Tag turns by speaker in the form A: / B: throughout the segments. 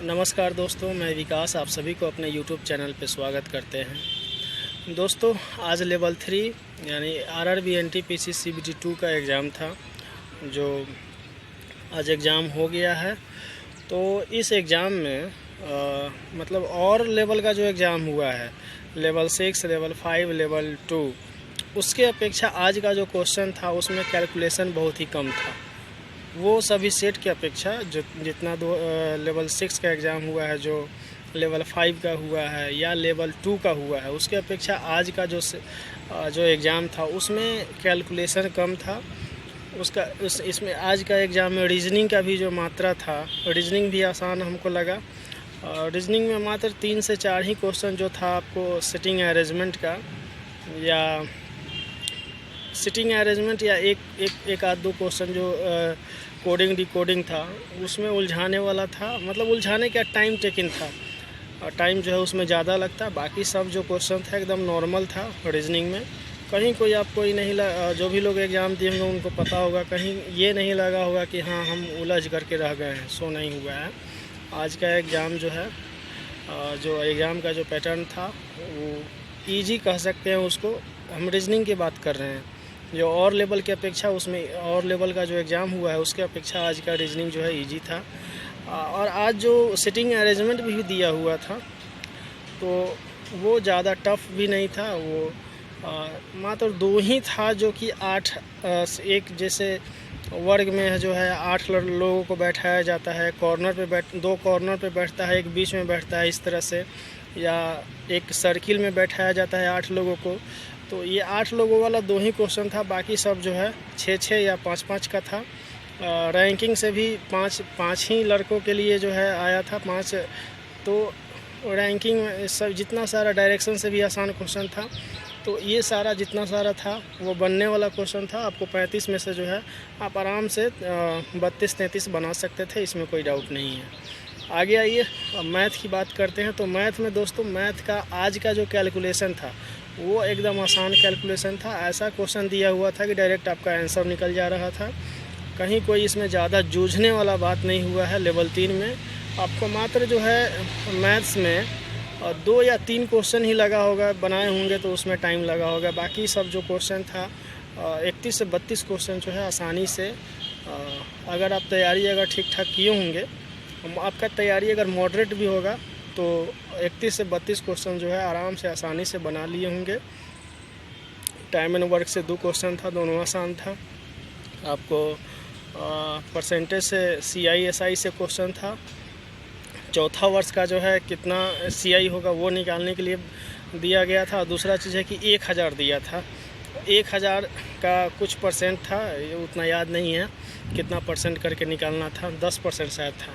A: नमस्कार दोस्तों, मैं विकास आप सभी को अपने YouTube चैनल पे स्वागत करते हैं। दोस्तों, आज लेवल 3 यानी RRB NTPC CBT 2 का एग्ज़ाम था, जो आज एग्ज़ाम हो गया है। तो इस एग्ज़ाम में मतलब और लेवल का जो एग्ज़ाम हुआ है, लेवल 6, लेवल 5, लेवल 2, उसके अपेक्षा आज का जो क्वेश्चन था उसमें कैलकुलेशन बहुत ही कम था। वो सभी सेट की अपेक्षा जो जितना लेवल 6 का एग्ज़ाम हुआ है, जो लेवल 5 का हुआ है या लेवल 2 का हुआ है, उसके अपेक्षा आज का जो एग्ज़ाम था उसमें कैलकुलेशन कम था। इसमें आज का एग्ज़ाम में रीजनिंग का भी जो मात्रा था, रीजनिंग भी आसान हमको लगा। रीजनिंग में मात्र 3 से 4 ही क्वेश्चन जो था आपको सिटिंग अरेंजमेंट का या एक आध दो क्वेश्चन जो कोडिंग डिकोडिंग था उसमें उलझाने वाला था, मतलब उलझाने का टाइम टेकिंग था, टाइम जो है उसमें ज़्यादा लगता। बाकी सब जो क्वेश्चन था एकदम नॉर्मल था। रीजनिंग में कहीं कोई आपको ही नहीं जो भी लोग एग्ज़ाम दिए होंगे उनको पता होगा, कहीं ये नहीं लगा होगा कि हाँ हम उलझ करके रह गए हैं, सो नहीं हुआ है। आज का एग्ज़ाम जो है, जो एग्ज़ाम का जो पैटर्न था वो ईजी कह सकते हैं उसको। हम रीजनिंग की बात कर रहे हैं, जो और लेवल की अपेक्षा उसमें और लेवल का जो एग्ज़ाम हुआ है उसके अपेक्षा आज का रीजनिंग जो है इजी था। और आज जो सिटिंग अरेंजमेंट भी दिया हुआ था तो वो ज़्यादा टफ भी नहीं था। वो मात्र 2 ही था, जो कि 8 एक जैसे वर्ग में जो है 8 लोगों को बैठाया जाता है। कॉर्नर पे 2 कॉर्नर पे बैठता है, एक बीच में बैठता है, इस तरह से, या एक सर्किल में बैठाया जाता है 8 लोगों को। तो ये 8 लोगों वाला 2 ही क्वेश्चन था, बाकी सब जो है 6-6 या 5-5 का था। रैंकिंग से भी 5 ही लड़कों के लिए जो है आया था 5। तो रैंकिंग में सब जितना सारा डायरेक्शन से भी आसान क्वेश्चन था। तो ये सारा जितना सारा था वो बनने वाला क्वेश्चन था। आपको 35 में से जो है आप आराम से 32-33 बना सकते थे, इसमें कोई डाउट नहीं है। आगे आइए, अब मैथ की बात करते हैं। तो मैथ में दोस्तों, मैथ का आज का जो कैलकुलेशन था वो एकदम आसान कैलकुलेशन था। ऐसा क्वेश्चन दिया हुआ था कि डायरेक्ट आपका आंसर निकल जा रहा था। कहीं कोई इसमें ज़्यादा जूझने वाला बात नहीं हुआ है। लेवल 3 में आपको मात्र जो है मैथ्स में 2 या 3 क्वेश्चन ही लगा होगा, बनाए होंगे तो उसमें टाइम लगा होगा। बाकी सब जो क्वेश्चन था 31 से 32 क्वेश्चन जो है आसानी से, अगर आप तैयारी अगर ठीक ठाक किए होंगे, आपका तैयारी अगर मॉडरेट भी होगा तो 31 से 32 क्वेश्चन जो है आराम से आसानी से बना लिए होंगे। टाइम एंड वर्क से 2 क्वेश्चन था, दोनों आसान था। आपको परसेंटेज से CI/SI से क्वेश्चन था। चौथा वर्ष का जो है कितना CI होगा वो निकालने के लिए दिया गया था। दूसरा चीज़ है कि 1000 दिया था। 1000 का कुछ परसेंट था, ये उतना याद नहीं है कितना परसेंट करके निकालना था, 10% शायद था।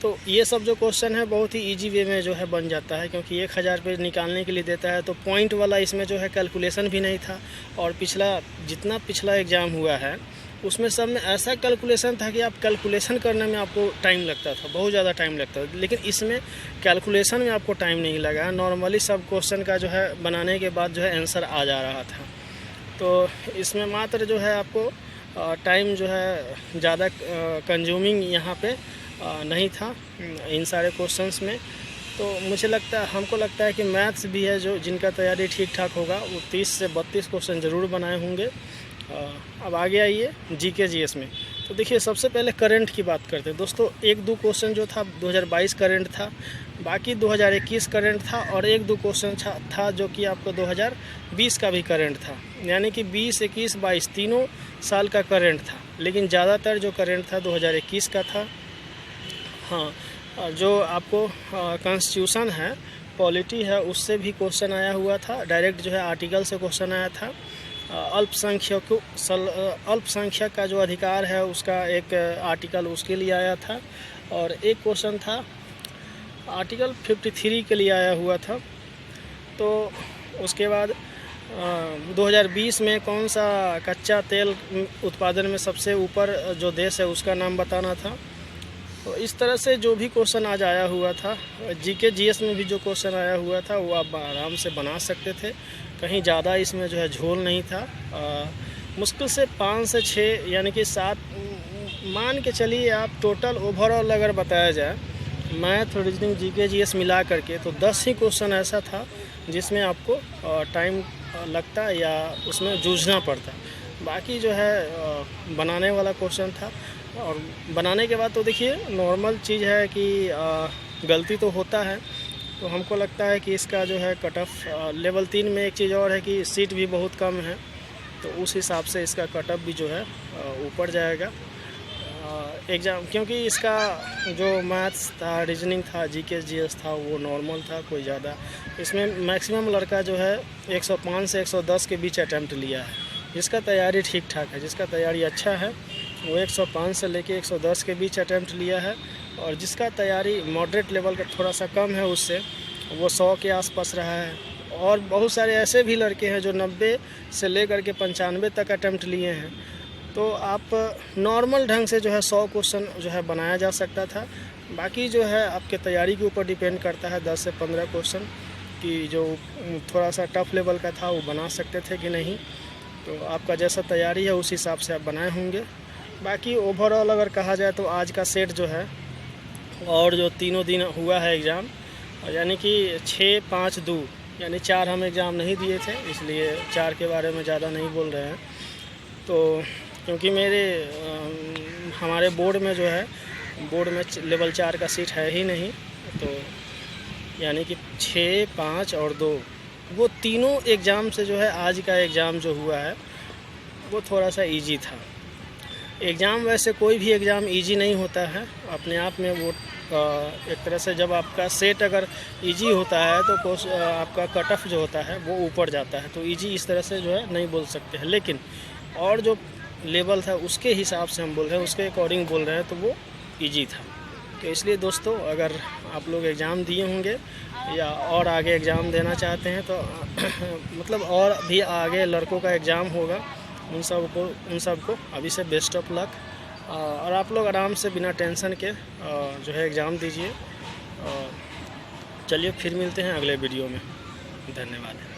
A: तो ये सब जो क्वेश्चन है बहुत ही इजी वे में जो है बन जाता है, क्योंकि 1000 पे निकालने के लिए देता है। तो पॉइंट वाला इसमें जो है कैलकुलेशन भी नहीं था। और जितना पिछला एग्ज़ाम हुआ है उसमें सब में ऐसा कैलकुलेशन था कि आप कैलकुलेशन करने में आपको टाइम लगता था, बहुत ज़्यादा टाइम लगता था। लेकिन इसमें कैलकुलेशन में आपको टाइम नहीं लगा। नॉर्मली सब क्वेश्चन का जो है बनाने के बाद जो है आंसर आ जा रहा था। तो इसमें मात्र जो है आपको टाइम जो है ज़्यादा कंज्यूमिंग यहाँ पे नहीं था इन सारे क्वेश्चंस में। तो हमको लगता है कि मैथ्स भी है, जो जिनका तैयारी ठीक ठाक होगा वो 30 से 32 क्वेश्चन ज़रूर बनाए होंगे। अब आगे आइए GK GS में। तो देखिए, सबसे पहले करंट की बात करते हैं दोस्तों। 1-2 क्वेश्चन जो था 2022 करंट था, बाकी 2021 करंट था, और 1-2 क्वेश्चन था जो कि आपको 2020 का भी करंट था। यानी कि 20, 21, 22 तीनों साल का करंट था। लेकिन ज़्यादातर जो करंट था 2021 का था। हाँ, जो आपको कॉन्स्टिट्यूशन है, पॉलिटी है, उससे भी क्वेश्चन आया हुआ था। डायरेक्ट जो है आर्टिकल से क्वेश्चन आया था। अल्पसंख्यक का जो अधिकार है उसका एक आर्टिकल उसके लिए आया था। और एक क्वेश्चन था आर्टिकल 53 के लिए आया हुआ था। तो उसके बाद 2020 में कौन सा कच्चा तेल उत्पादन में सबसे ऊपर जो देश है उसका नाम बताना था। तो इस तरह से जो भी क्वेश्चन आज आया हुआ था, GK GS में भी जो क्वेश्चन आया हुआ था वो आप आराम से बना सकते थे। कहीं ज़्यादा इसमें जो है झोल नहीं था। मुश्किल से 5 से 6 यानी कि 7 मान के चलिए आप। टोटल ओवरऑल अगर बताया जाए मैथ, रीजनिंग, जीके, जीएस मिला करके तो 10 ही क्वेश्चन ऐसा था जिसमें आपको टाइम लगता या उसमें जूझना पड़ता। बाकी जो है बनाने वाला क्वेश्चन था। और बनाने के बाद तो देखिए नॉर्मल चीज़ है कि गलती तो होता है। तो हमको लगता है कि इसका जो है कट ऑफ लेवल 3 में एक चीज़ और है कि सीट भी बहुत कम है, तो उस हिसाब से इसका कट ऑफ भी जो है ऊपर जाएगा एग्ज़ाम। क्योंकि इसका जो मैथ्स था, रीजनिंग था, जीके जीएस था वो नॉर्मल था, कोई ज़्यादा इसमें मैक्सिमम लड़का जो है 105 से 110 के बीच अटैम्प्ट लिया है। जिसका तैयारी ठीक ठाक है, जिसका तैयारी अच्छा है, वो 105 से लेके 110 के बीच अटैम्प्ट लिया है। और जिसका तैयारी मॉडरेट लेवल का थोड़ा सा कम है उससे वो 100 के आसपास रहा है। और बहुत सारे ऐसे भी लड़के हैं जो 90 से लेकर के 95 तक अटैम्प्ट लिए हैं। तो आप नॉर्मल ढंग से जो है 100 क्वेश्चन जो है बनाया जा सकता था। बाकी जो है आपके तैयारी के ऊपर डिपेंड करता है, 10 से 15 क्वेश्चन कि जो थोड़ा सा टफ लेवल का था वो बना सकते थे कि नहीं। तो आपका जैसा तैयारी है उस हिसाब से आप बनाए होंगे। बाकी ओवरऑल अगर कहा जाए तो आज का सेट जो है और जो तीनों दिन हुआ है एग्ज़ाम, यानी कि 6, 5, 2 यानी 4 हम एग्ज़ाम नहीं दिए थे, इसलिए 4 के बारे में ज़्यादा नहीं बोल रहे हैं। तो क्योंकि हमारे बोर्ड में जो है बोर्ड में लेवल 4 का सीट है ही नहीं, तो यानी कि 6, 5 और 2 वो तीनों एग्ज़ाम से जो है आज का एग्ज़ाम जो हुआ है वो थोड़ा सा इजी था। एग्ज़ाम वैसे कोई भी एग्ज़ाम इजी नहीं होता है अपने आप में। वो एक तरह से जब आपका सेट अगर इजी होता है तो आपका कट ऑफ जो होता है वो ऊपर जाता है। तो इजी इस तरह से जो है नहीं बोल सकते हैं, लेकिन और जो लेवल था उसके हिसाब से हम बोल रहे हैं, उसके अकॉर्डिंग बोल रहे हैं, तो वो इजी था। तो इसलिए दोस्तों अगर आप लोग एग्ज़ाम दिए होंगे या और आगे एग्ज़ाम देना चाहते हैं तो मतलब और भी आगे लड़कों का एग्ज़ाम होगा, उन सबको अभी से बेस्ट ऑफ लक। और आप लोग आराम से बिना टेंशन के जो है एग्ज़ाम दीजिए। चलिए फिर मिलते हैं अगले वीडियो में। धन्यवाद।